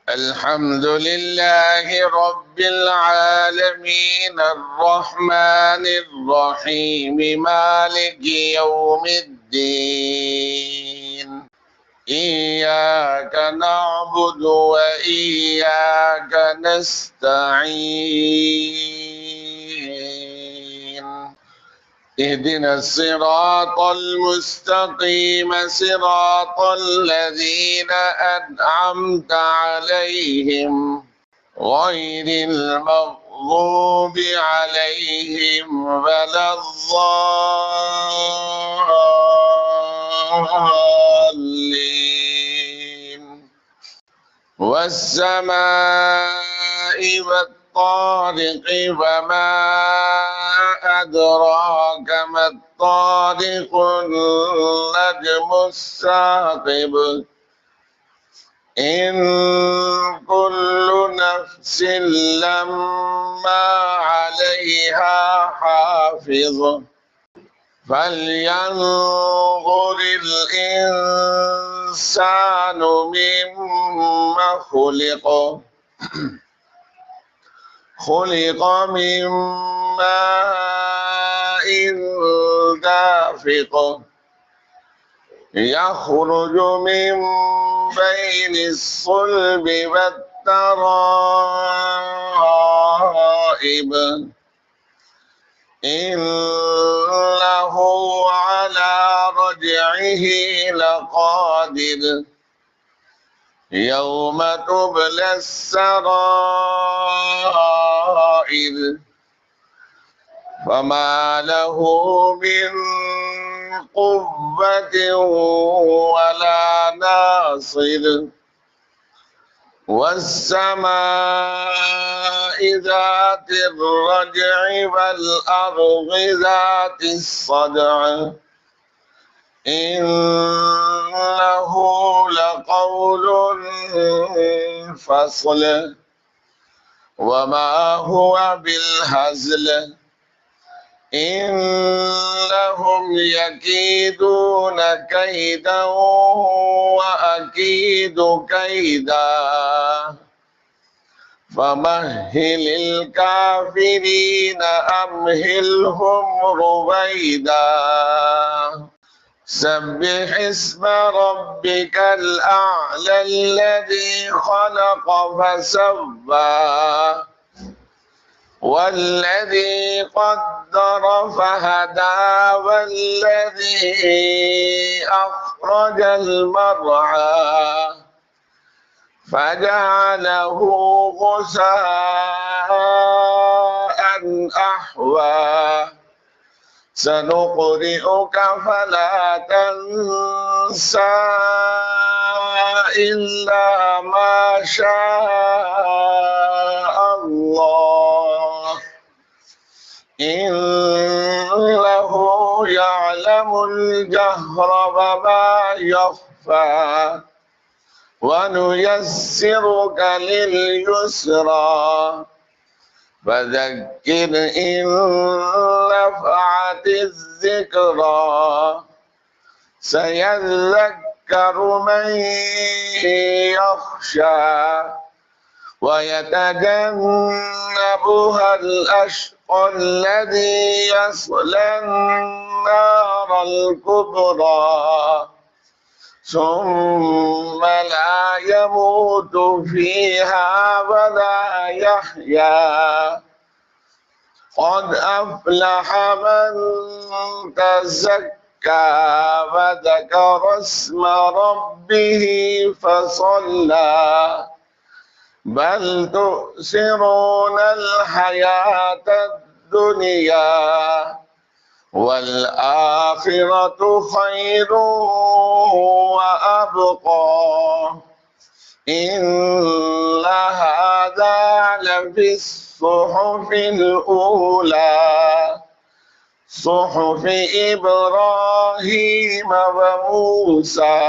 الحمد لله رب العالمين الرحمن الرحيم مالك يوم الدين إياك نعبد وإياك نستعين اهدنا الصراط المستقيم صراط الذين أنعمت عليهم غير المغضوب عليهم ولا الضالين والسماء والطارق وما أدراك ما الطارق النجم الثاقب إن كل نفس لما عليها حافظ فلينظر الإنسان مما خلق خلق من ماء دافق يخرج من بين الصلب والترائب إنه على رجعه لقادر يوم تبلى السرائر فما له من قوة ولا ناصر والسماء ذات الرجع والأرض ذات الصدع إنه لقول فصل وما هو بالهزل إنهم يكيدون كيدا وأكيد كيدا فمهل الكافرين أمهلهم رويدا سبح اسم ربك الأعلى الذي خلق فسوى والذي قدر فهدى والذي أخرج المرعى فجعله غثاء أحوى سنقرئك فلا تنسى إلا ما شاء الله إنه يعلم الجهر وما يخفى ونيسرك لليسرى فذكر إن نفعت الذكرى سيذكر من يخشى ويتجنبها الأشقى الذي يصلى النار الكبرى ثم لا يموت فيها ولا يحيا قد أفلح من تزكى وذكر اسم ربه فصلى بل تؤثرون الحياة الدنيا والآخرة خير وأبقى إن هذا لفي الصحف الأولى صحف إبراهيم وموسى